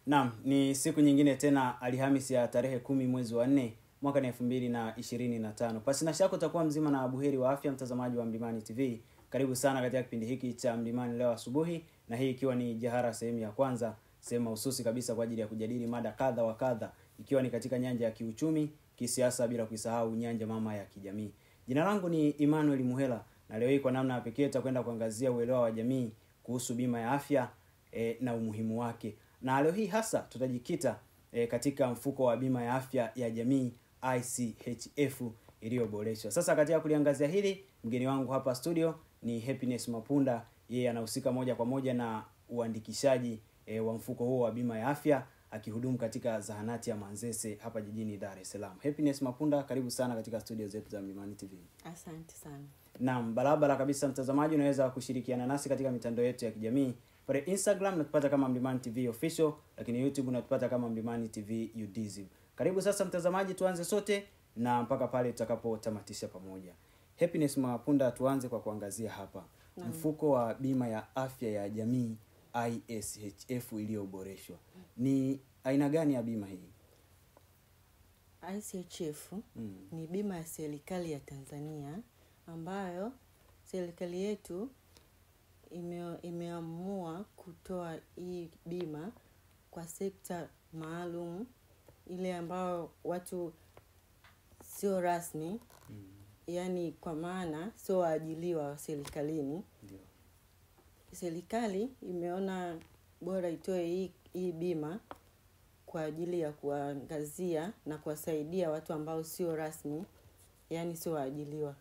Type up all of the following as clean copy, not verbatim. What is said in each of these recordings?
Naam, ni siku nyingine tena, Alhamisi ya tarehe 10 mwezi wa 4 mwaka 2025. Pasi na shaka utakuwa mzima na buheri wa afya, mtazamaji wa Mlimani TV. Karibu sana katika kipindi hiki cha Mlimani leo asubuhi, na hii ikiwa ni Jahara sehemu ya kwanza, sehemu mahususi kabisa kwa ajili ya kujadili mada kadha wa kadha, ikiwa ni katika nyanja ya kiuchumi, kisiasa, bila kusahau nyanja mama ya kijamii. Jina langu ni Emmanuel Muhela, na leo hii kwa namna pekee tutakwenda kuangazia uelewa wa jamii kuhusu bima ya afya na umuhimu wake. Na leo hii hasa tutajikita katika mfuko wa bima ya afya ya jamii ICHF iliyoboreshwa. Sasa katika kuliangazia hili, mgeni wangu hapa studio ni Happiness Mapunda. Yeye anahusika moja kwa moja na uandikishaji wa mfuko huo wa bima ya afya, akihudumu katika zahanati ya Manzese hapa jijini Dar es Salaam. Happiness Mapunda, karibu sana katika studio zetu za Mlimani TV. Asante sana. Naam, barabara kabisa mtazamaji, unaweza kushirikiana nasi katika mitandao yetu ya kijamii. Pale Instagram unatupata kama Mlimani TV Official, lakini YouTube unatupata kama Mlimani TV UDZ. Karibu sasa mtazamaji, tuanze sote na mpaka pale tutakapotamatisha pamoja. Happiness Mapunda, tuanze kwa kuangazia hapa mfuko wa bima ya afya ya jamii ICHF iliyoboreshwa. Ni aina gani ya bima hii? ICHF ni bima ya serikali ya Tanzania ambayo serikali yetu imeamua kutoa hii bima kwa sekta maalum, ile ambayo watu sio rasmi, yani kwa maana sio waajiliwa serikalini. Ndio. Serikali imeona bora itoe hii bima kwa ajili ya kuangazia na kuwasaidia watu ambao sio rasmi, yani sio waajiliwa.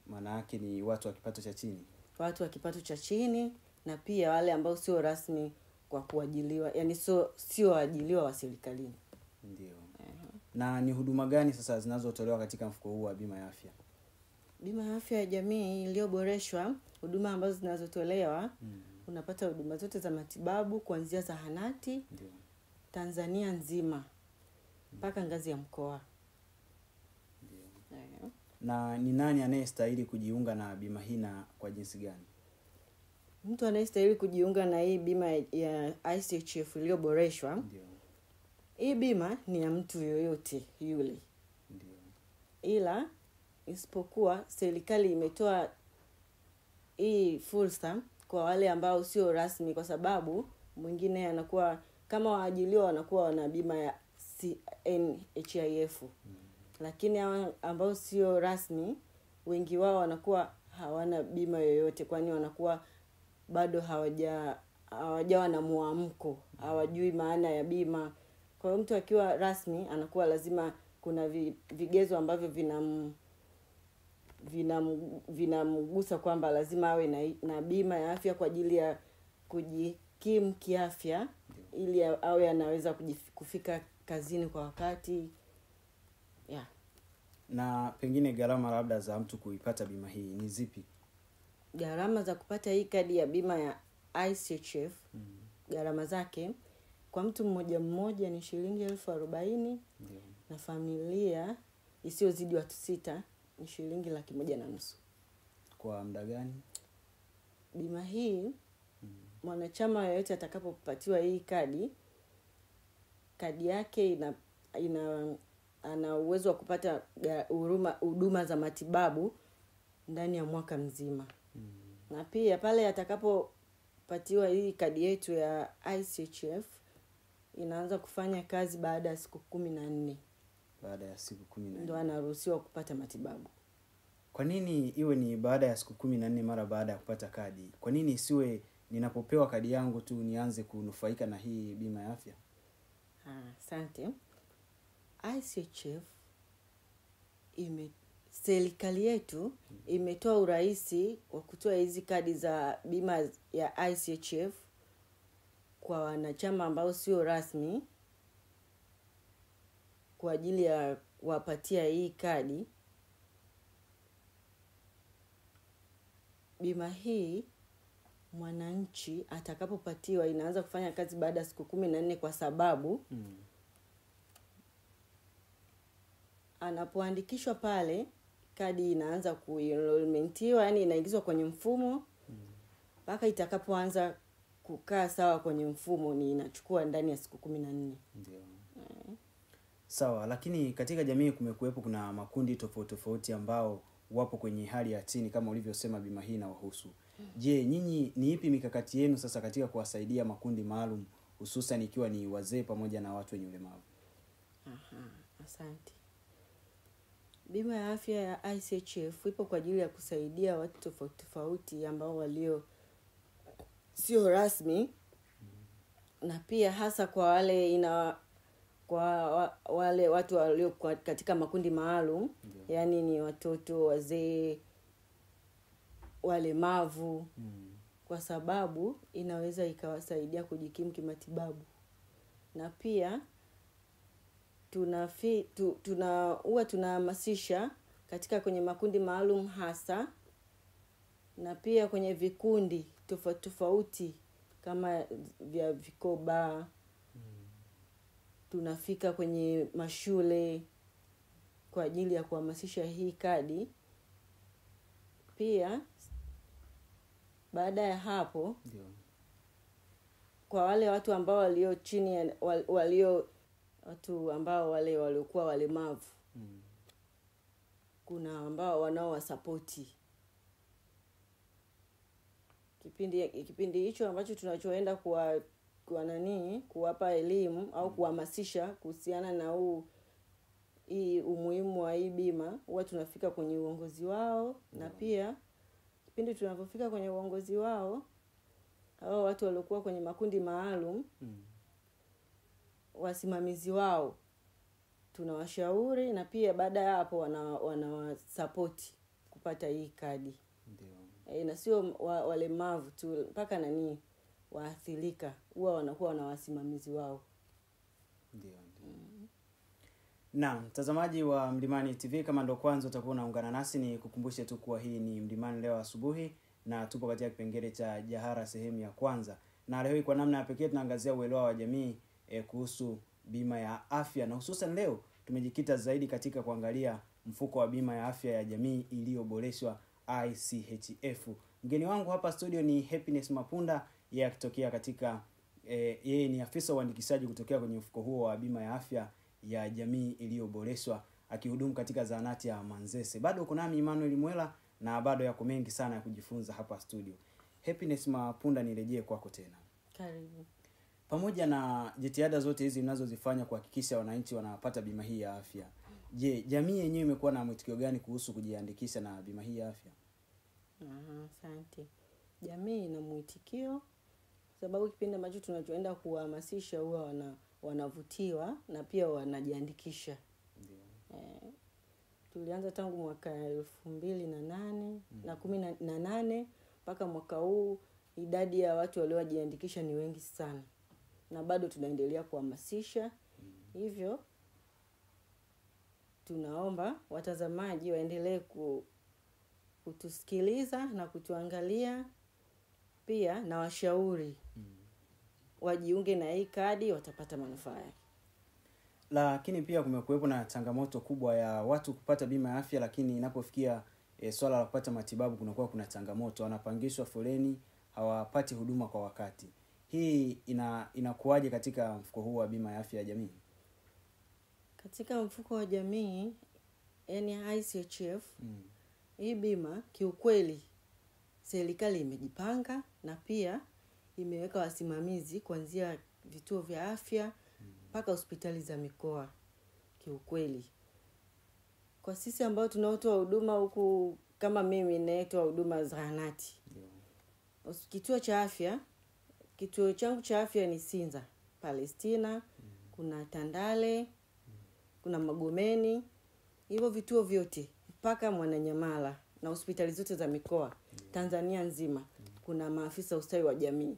Maana yake ni watu wa kipato cha chini. Watu wa kipato cha chini, na pia wale ambao sio rasmi kwa kuajiliwa, yani sio waajiliwa wa serikalini. Ndio. Na ni huduma gani sasa zinazotolewa katika mfuko huu wa bima ya afya? Bima ya afya ya jamii iliyoboreshwa, huduma ambazo zinazotolewa, unapata huduma zote za matibabu kuanzia zahanati, ndio, Tanzania nzima mpaka ngazi ya mkoa. Ndio. Na ni nani anayestahili kujiunga na bima hii na kwa jinsi gani? Mtu anayestahili kujiunga na hii bima ya ICHF iliyoboreshwa, ndio, hii bima ni ya mtu yoyote yule. Ndio. Ila isipokuwa serikali imetoa hii fursa kwa wale ambao sio rasmi, kwa sababu mwingine anakuwa kama waajiliwa wanakuwa wana bima ya NHIF. Lakini ambao sio rasmi, wengi wao wanakuwa hawana bima yoyote, kwani wanakuwa bado hawajawa na muamko, hawajui maana ya bima. Kwa hiyo mtu akiwa rasmi anakuwa lazima kuna vigezo ambavyo vinamgusa kwamba lazima awe na bima ya afya kwa ajili ya kujikimu kiafya, ili awe anaweza kufika kazini kwa wakati. Na pengine gharama labda za mtu kuipata bima hii ni zipi? Gharama za kupata hii kadi ya bima ya ICHF, gharama zake kwa mtu mmoja ni shilingi 40,000. Ndio. Na familia isiyozidi watu 6 ni shilingi 150,000. Kwa muda gani? Bima hii mwanachama yeyote atakapopatiwa hii kadi yake ana uwezo wa kupata huduma za matibabu ndani ya mwaka mzima. Na pia pale atakapopatiwa hii kadi yetu ya ICHF, inaanza kufanya kazi baada ya siku 14. Baada ya siku 14 ndio anaruhusiwa kupata matibabu. Kwa nini iwe ni baada ya siku 14 mara baada ya kupata kadi? Kwa nini isiwe ninapopewa kadi yangu tu nianze kunufaika na hii bima ya afya? Asante. ICHF serikali yetu imetoa urahisi wa kutoa hizi kadi za bima ya ICHF kwa wanachama ambao sio rasmi, kwa ajili ya kuwapatia hii kadi. Bima hii mwananchi atakapopatiwa inaanza kufanya kazi baada ya siku 14, kwa sababu anapoandikishwa pale kadi inaanza kuenrollmentiwa, yani inaingizwa kwenye mfumo mpaka itakapoanza kukaa sawa kwenye mfumo ni inachukua ndani ya siku 14. Ndio. Sawa, lakini katika jamii kumekuwepo kuna makundi tofauti tofauti ambao wapo kwenye hali ya chini kama ulivyosema bima hii inawahusu. Je, nyinyi ni ipi mikakati yenu sasa katika kuwasaidia makundi maalum hususan ikiwa ni wazee pamoja na watu wenye ulemavu? Asante. Bima ya afya ya ICHF ipo kwa ajili ya kusaidia watu tofauti tofauti ambao walio sio rasmi, na pia hasa kwa wale watu walio katika makundi maalum, yani ni watoto, wazee, walemavu, kwa sababu inaweza ikawasaidia kujikimu kimatibabu. Na pia tunahamasisha katika kwenye makundi maalum hasa, na pia kwenye vikundi tofauti tofauti kama vya vikoba. Tunafika kwenye mashule kwa ajili ya kuhamasisha hii kadi. Pia baada ya hapo, kwa wale watu ambao walio chini watu ambao waliokuwa walemavu, kuna ambao wanaowasapoti. Kipindi hicho ambacho tunachoenda kuwapa elimu au kuhamasisha kuhusiana na umuhimu wa hii bima, huwa tunafika kwenye uongozi wao. Na pia kipindi tunapofika kwenye uongozi wao, hao watu waliokuwa kwenye makundi maalum, wasimamizi wao tunawashauri, na pia baada ya hapo wanawasapoti kupata hii kadi. Ndio. Na sio walemavu tu, mpaka waathirika huwa wanakuwa na wasimamizi wao. Ndio. Na mtazamaji wa Mlimani TV, kama ndo kwanza utakuwa unaungana nasi, ni kukumbushe tu kuwa hii ni Mlimani leo asubuhi, na tupo katika kipengele cha Jahara sehemu ya kwanza. Na leo kwa namna ya pekee tunaangazia uelewa wa jamii kuhusu bima ya afya, na hususan leo tumejikita zaidi katika kuangalia mfuko wa bima ya afya ya jamii iliyoboreshwa ICHF. Mgeni wangu hapa studio ni Happiness Mapunda, yeye akitokea katika yeye ni afisa uandikishaji kutokea kwenye mfuko huo wa bima ya afya ya jamii iliyoboreshwa, akihudumu katika zahanati ya Manzese. Bado uko nami Emmanuel Mwela, na bado yako mengi sana ya kujifunza hapa studio. Happiness Mapunda, nirejee kwako tena. Karibu. Pamoja na jitihada zote hizi mnazozifanya kuhakikisha wananchi wanapata bima hii ya afya, je, jamii yenyewe imekuwa na mwitikio gani kuhusu kujiandikisha na bima hii ya afya? Asante. Jamii ina mwitikio sababu kipindi ambacho tunachoenda kuhamasisha huwa wanavutiwa na pia wanajiandikisha. Tulianza tangu mwaka 2008 na 18 mpaka mwaka huu, idadi ya watu waliojiandikisha ni wengi sana, na bado tunaendelea kuhamasisha. Hivyo tunaomba watazamaji waendelee kutusikiliza na kutuangalia, pia na washauri wajiunge na hii kadi, watapata manufaa. Lakini pia kumekuwepo na changamoto kubwa ya watu kupata bima ya afya, lakini inapofikia swala la kupata matibabu kunakuwa kuna changamoto, wanapangishwa foleni, hawapati huduma kwa wakati. Hii inakuaje katika mfuko huu wa bima ya afya ya jamii? Katika mfuko wa jamii, yani ICHF, hii bima kiukweli serikali imejipanga, na pia imeweka wasimamizi kuanzia vituo vya afya mpaka hospitali za mikoa. Kiukweli kwa sisi ambao tunaotoa huduma huku, kama mimi ninaitoa huduma zahanati, kituo cha afya, kituo changu cha afya ni Sinza, Palestina, kuna Tandale, kuna Magomeni. Hivyo vituo vyote mpaka Mwananyamala na hospitali zote za mikoa Tanzania nzima, kuna maafisa ustawi wa jamii.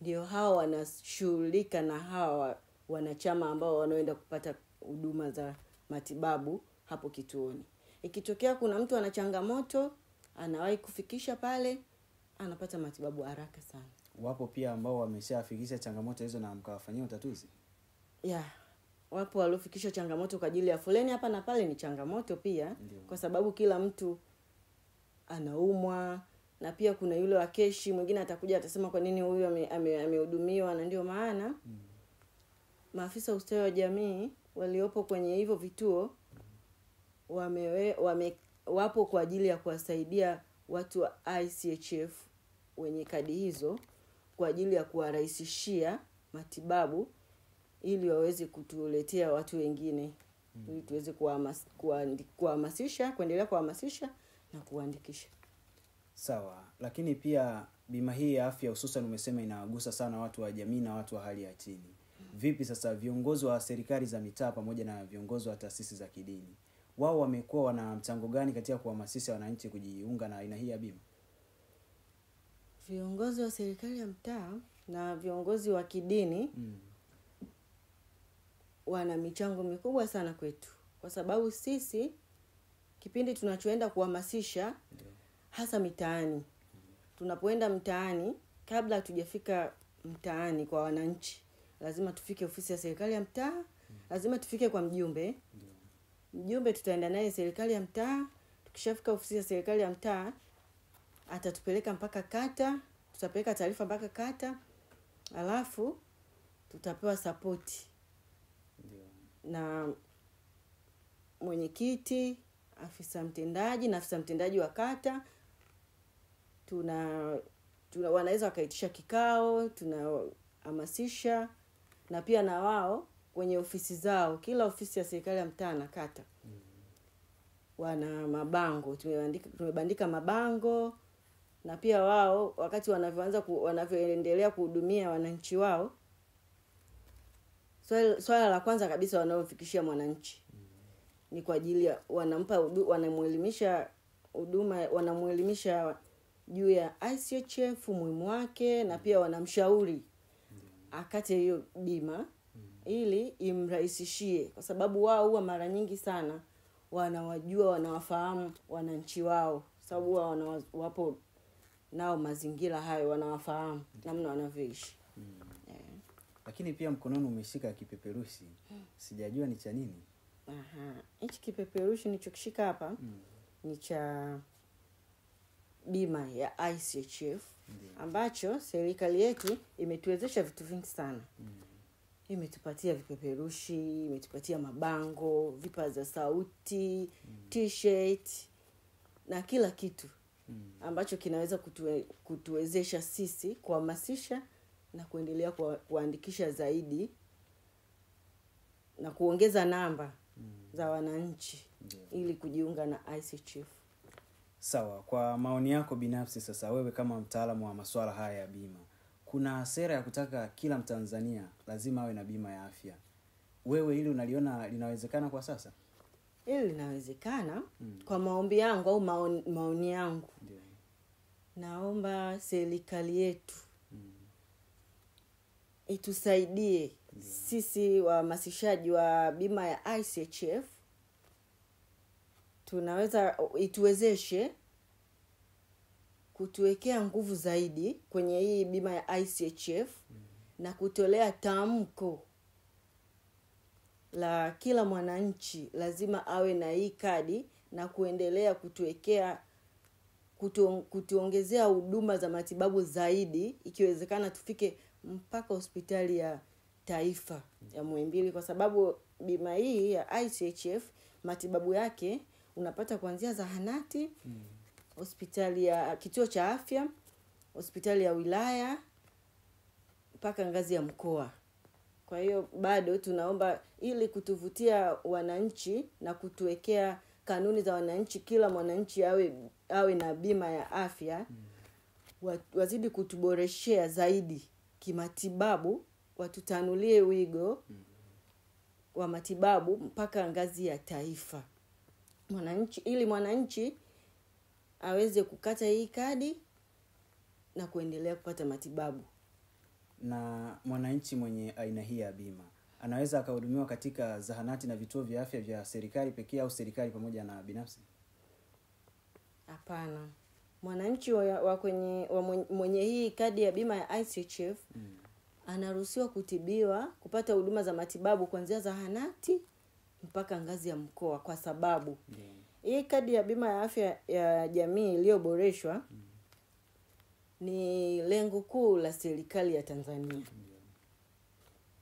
Ndio hao wanashughulika na hawa wanachama ambao wanaoenda kupata huduma za matibabu hapo kituoni. Ikitokea kuna mtu ana changamoto, anawahi kufikisha pale, anapata matibabu haraka sana. Wapo pia ambao wameshafikisha changamoto hizo na mkawafanyia utatuzi? Wapo waliofikisha changamoto kwa ajili ya foleni hapa na pale, ni changamoto pia. Ndiyo. Kwa sababu kila mtu anaumwa na pia kuna yule wa keshi. Mwingine atakuja atasema kwa nini huyu amehudumiwa, na ndio maana maafisa ustawi wa jamii waliopo kwenye hivyo vituo wapo kwa ajili ya kuwasaidia watu wa ICHF wenye kadi hizo, kwa ajili ya kuwarahisishia matibabu ili waweze kutuletea watu wengine ili tuweze kuhamasisha, kuendelea kuhamasisha na kuandikisha. Sawa, lakini pia bima hii ya afya hususan umesema inawagusa sana watu wa jamii na watu wa hali ya chini. Vipi sasa viongozi wa serikali za mitaa pamoja na viongozi wa taasisi za kidini, wao wamekuwa wana mchango gani katika kuhamasisha wananchi kujiunga na aina hii ya bima? Viongozi wa serikali ya mtaa na viongozi wa kidini wana michango mikubwa sana kwetu, kwa sababu sisi kipindi tunachoenda kuhamasisha hasa mitaani, tunapoenda mtaani, kabla hatujafika mtaani kwa wananchi, lazima tufike ofisi ya serikali ya mtaa, lazima tufike kwa mjumbe. Mjumbe tutaenda naye serikali ya mtaa. Tukishafika ofisi ya serikali ya mtaa, atatupeleka mpaka kata, tutapeleka taarifa mpaka kata, alafu tutapewa support na mwenyekiti, afisa mtendaji na afisa mtendaji wa kata. Wanaweza wakaitisha kikao, tunahamasisha, na pia na wao kwenye ofisi zao, kila ofisi ya serikali ya mtaa na kata wana mabango, tumebandika mabango, na pia wao wakati wanavyoendelea kuhudumia wananchi wao, swala la kwanza kabisa wanaofikishia mwananchi ni kwa ajili ya wanamuelimisha juu ya ICHF, umuhimu wake, na pia wanamshauri akate hiyo bima ili imrahisishie, kwa sababu wao huwa mara nyingi sana wanawafahamu wananchi wao, sababu wapo nao mazingira hayo, wanawafahamu namna wanavyoishi. Lakini pia mkononi umeshika kipeperushi. Sijajua ni cha nini. Hichi kipeperushi nilichokishika hapa ni cha bima ya ICHF, ambacho serikali yetu imetuwezesha vitu vingi sana. Imetupatia vipeperushi, imetupatia mabango, vipaza sauti, t-shirt na kila kitu ambacho kinaweza kutuwezesha sisi kuhamasisha na kuendelea kuandikisha zaidi na kuongeza namba za wananchi ili kujiunga na ICHF. Sawa, kwa maoni yako binafsi sasa, wewe kama mtaalamu wa masuala haya ya bima, kuna sera ya kutaka kila Mtanzania lazima awe na bima ya afya. Wewe hili unaliona linawezekana kwa sasa? Hili linawezekana kwa maombi yangu au maoni yangu. Naomba serikali yetu itusaidie sisi wahamasishaji wa bima ya ICHF, ituwezeshe kutuwekea nguvu zaidi kwenye hii bima ya ICHF na kutolea tamko la kila mwananchi lazima awe na hii kadi, na kuendelea kutuongezea huduma za matibabu zaidi, ikiwezekana tufike mpaka hospitali ya taifa ya Muhimbili, kwa sababu bima hii ya ICHF matibabu yake unapata kuanzia zahanati, hospitali ya kituo cha afya, hospitali ya wilaya, mpaka ngazi ya mkoa. Kwa hiyo bado tunaomba, ili kutuvutia wananchi na kutuwekea kanuni za wananchi, kila mwananchi awe na bima ya afya, wazidi kutuboreshea zaidi kimatibabu, watutanulie wigo wa matibabu mpaka ngazi ya taifa. Ili mwananchi aweze kukata hii kadi na kuendelea kupata matibabu. Na mwananchi mwenye aina hii ya bima anaweza akahudumiwa katika zahanati na vituo vya afya vya serikali pekee au serikali pamoja na binafsi? Hapana. Mwananchi mwenye hii kadi ya bima ya ICHF anaruhusiwa kutibiwa, kupata huduma za matibabu kuanzia zahanati mpaka ngazi ya mkoa, kwa sababu hii kadi ya bima ya afya ya jamii iliyoboreshwa ni lengo kuu la serikali ya Tanzania.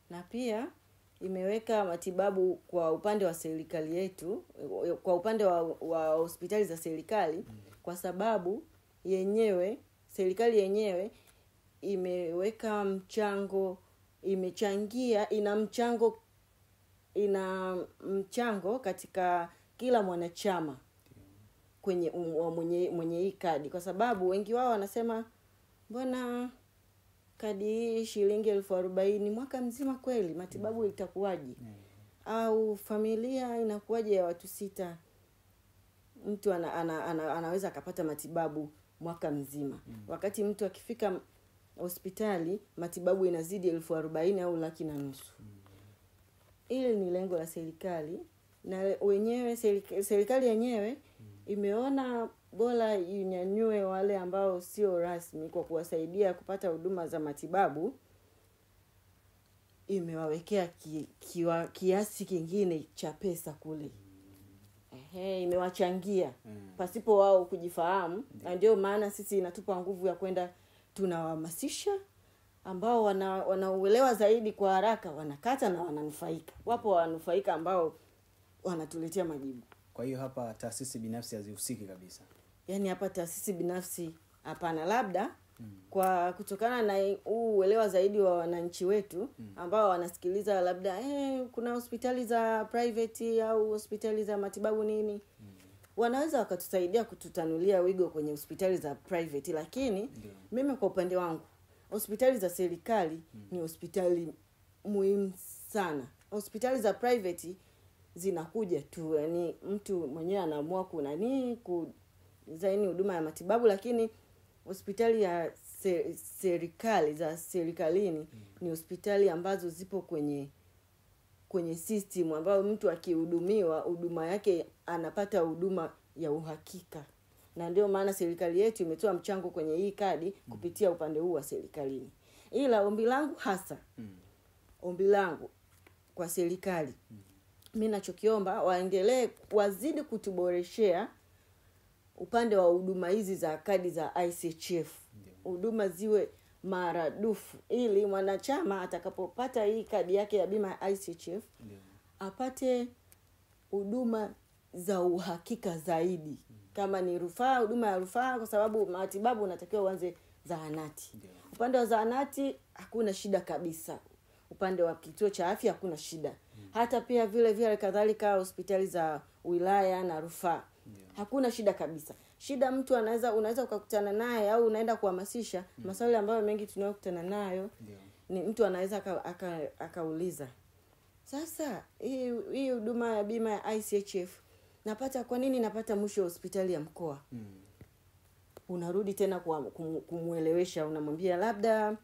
Na pia imeweka matibabu kwa upande wa serikali yetu, kwa upande wa hospitali za serikali, kwa sababu yenyewe serikali yenyewe imeweka mchango, imechangia, ina mchango katika kila mwanachama kwenye mwenye hii kadi, kwa sababu wengi wao wanasema mbona kadi hii shilingi 40,000 mwaka mzima, kweli matibabu itakuwaje? Au familia inakuwaje ya watu 6 mtu anaweza akapata matibabu mwaka mzima, wakati mtu akifika hospitali matibabu inazidi 40,000 au 1,500,000. Hili ni lengo la serikali, na wenyewe serikali yenyewe imeona bora inyanyue wale ambao sio rasmi kwa kuwasaidia kupata huduma za matibabu. Imewawekea kiasi kingine cha pesa kule. Imewachangia pasipo wao kujifahamu. Na ndio maana sisi inatupa nguvu ya kwenda tunawahamasisha, ambao wanauelewa zaidi kwa haraka wanakata na wananufaika. Wapo wanufaika ambao wanatuletea majibu. Kwa hiyo hapa taasisi binafsi hazihusiki kabisa. Yaani hapa taasisi binafsi hapana, labda kwa kutokana na uelewa zaidi wa wananchi wetu ambao wanasikiliza, labda kuna hospitali za private au hospitali za matibabu nini, wanaweza wakatusaidia kututanulia wigo kwenye hospitali za private. Lakini mimi kwa upande wangu, hospitali za serikali ni hospitali muhimu sana. Hospitali za private zinakuja tu, yani mtu mwenyewe anaamua kuzaini huduma ya matibabu, lakini hospitali ya serikali za serikalini ni hospitali ambazo zipo kwenye system ambayo mtu akihudumiwa huduma yake anapata huduma ya uhakika. Na ndio maana serikali yetu imetoa mchango kwenye hii kadi kupitia upande huu wa serikalini. Ila ombi langu hasa, ombi langu kwa serikali, mimi nachokiomba waendelee, wazidi kutuboreshea upande wa huduma hizi za kadi za ICHF. Huduma ziwe maradufu, ili mwanachama atakapopata hii kadi yake ya bima ya ICHF apate huduma za uhakika zaidi. Kama ni rufaa, huduma ya rufaa, kwa sababu matibabu unatakiwa uanze zahanati. Upande wa zahanati hakuna shida kabisa. Upande wa kituo cha afya hakuna shida. Hata pia vile kadhalika hospitali za wilaya na rufaa. Hakuna shida kabisa. Shida mtu unaweza ukakutana naye au unaenda kuhamasisha maswali ambayo mengi tunayokutana nayo. Ni mtu anaweza akauliza, sasa hii huduma ya bima ya ICHF napata, kwa nini napata mwisho hospitali ya mkoa? Unarudi tena kumuelewesha, unamwambia labda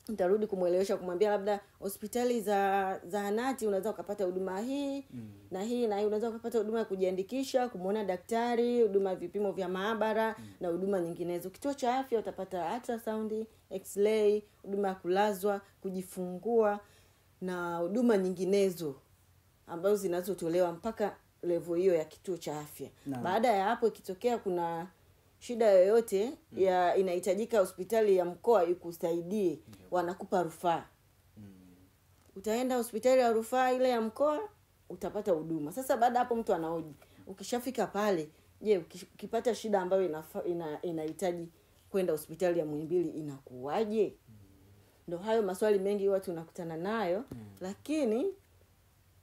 nitarudi kumuelewesha, kumwambia labda hospitali za zahanati unaweza ukapata huduma hii na hii na hii, unaweza ukapata huduma ya kujiandikisha, kumuona daktari, huduma ya vipimo vya maabara na huduma nyinginezo. Kituo cha afya utapata ultrasound, x-ray, huduma ya kulazwa, kujifungua na huduma nyinginezo ambazo zinazotolewa mpaka level hiyo ya kituo cha afya. Baada ya hapo ikitokea kuna shida yoyote ya inahitajika hospitali ya mkoa ikusaidie, wanakupa rufaa. Utaenda hospitali ya rufaa ile ya mkoa, utapata huduma. Sasa baada hapo mtu anaoji, ukishafika pale, je, ukipata shida ambayo inahitaji kwenda hospitali ya Muhimbili inakuwaje? Ndio hayo maswali mengi watu tunakutana nayo. Lakini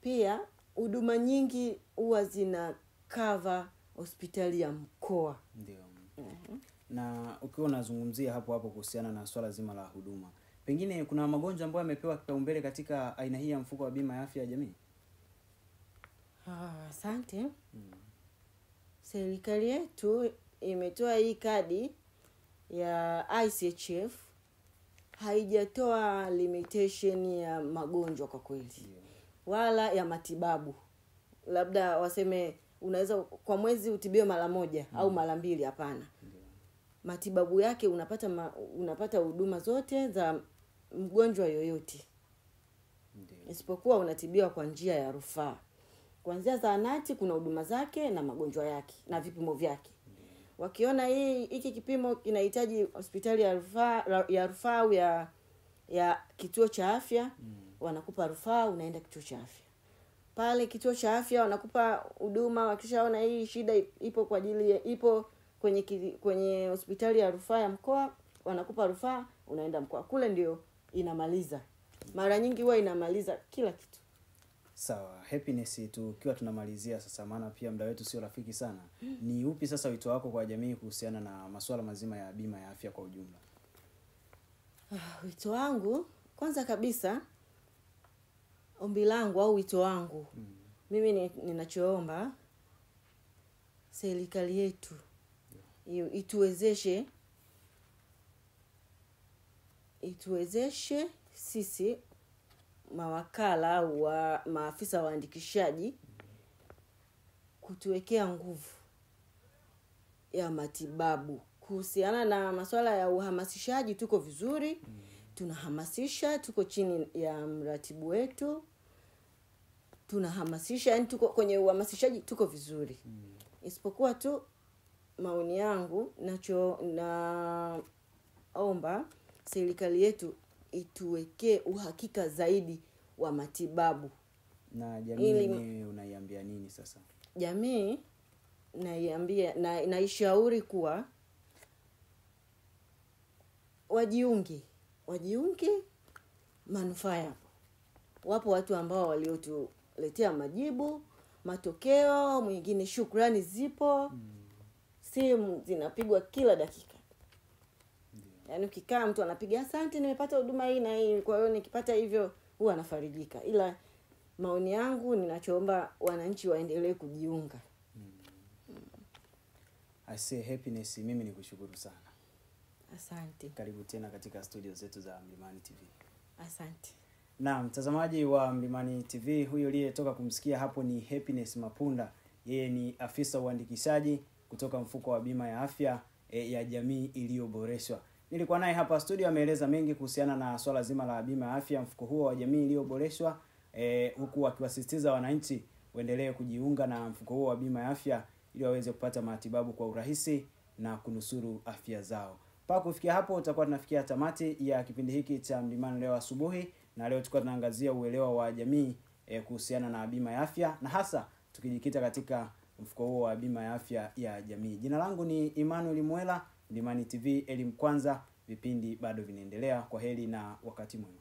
pia huduma nyingi huwa zina cover hospitali ya mkoa. Ndio. Na ukiwa unazungumzia hapo kuhusiana na swala zima la huduma, pengine kuna magonjwa ambayo yamepewa kipaumbele katika aina hii ya mfuko wa bima ya afya ya jamii? Asante. Serikali yetu imetoa hii kadi ya ICHF, haijatoa limitation ya magonjwa kwa kweli, wala ya matibabu. Labda waseme unaweza kwa mwezi utibiwe mara moja au mara mbili, hapana. Matibabu yake unapata huduma zote za mgonjwa yoyote. Isipokuwa unatibiwa kwa njia ya rufaa. Kuanzia zahanati kuna huduma zake na magonjwa yake na vipimo vyake. Wakiona hiki kipimo kinahitaji hospitali ya rufaa au ya kituo cha afya, wanakupa rufaa, unaenda kituo cha afya. Pale kituo cha afya wanakupa huduma, wakishaona hii shida ipo kwenye hospitali ya rufaa ya mkoa, wanakupa rufaa, unaenda mkoa. Kule ndio inamaliza. Mara nyingi huwa inamaliza kila kitu. Sawa, Happiness, tukiwa tunamalizia sasa, maana pia muda wetu sio rafiki sana. Ni upi sasa wito wako kwa jamii kuhusiana na masuala mazima ya bima ya afya kwa ujumla? Wito wangu, kwanza kabisa, ombi langu au wito wangu, mimi ninachoomba serikali yetu ituwezeshe sisi mawakala au maafisa waandikishaji kutuwekea nguvu ya matibabu. Kuhusiana na masuala ya uhamasishaji tuko vizuri, tunahamasisha, tuko chini ya mratibu wetu, tunahamasisha, yani tuko kwenye uhamasishaji, tuko vizuri. Isipokuwa tu maoni yangu, naomba serikali yetu ituwekee uhakika zaidi wa matibabu. Na jamii yenyewe unaiambia nini sasa? Jamii naishauri kuwa wajiunge, manufaa yapo. Wapo watu ambao waliotuletea majibu, matokeo, mwingine shukrani zipo. Simu zinapigwa kila dakika. Yaani ukikaa mtu anapiga, asante nimepata huduma hii na hii, kwa hiyo nikipata hivyo huwa nafarijika. Ila maoni yangu, ninachoomba wananchi waendelee kujiunga. I say Happiness, mimi nikushukuru sana. Asante. Karibu tena katika studio zetu za Mlimani TV. Asante. Na mtazamaji wa Mlimani TV, huyo aliyetoka kumsikia hapo ni Happiness Mapunda. Yeye ni afisa uandikishaji kutoka mfuko wa bima ya afya ya jamii iliyoboreshwa. Nilikuwa naye hapa studio, ameeleza mengi kuhusiana na swala zima la bima ya afya, mfuko huo wa jamii iliyoboreshwa, huku akiwasisitiza wananchi waendelee kujiunga na mfuko huo wa bima ya afya ili waweze kupata matibabu kwa urahisi na kunusuru afya zao. Mpaka kufikia hapo tutakuwa tunafikia tamati ya kipindi hiki cha Mlimani leo asubuhi, na leo tulikuwa tunaangazia uelewa wa jamii kuhusiana na bima ya afya, na hasa tukijikita katika mfuko huo wa bima ya afya ya jamii. Jina langu ni Emmanuel Mwela, Mlimani TV, elimu kwanza, vipindi bado vinaendelea. Kwa heri na wakati mwema.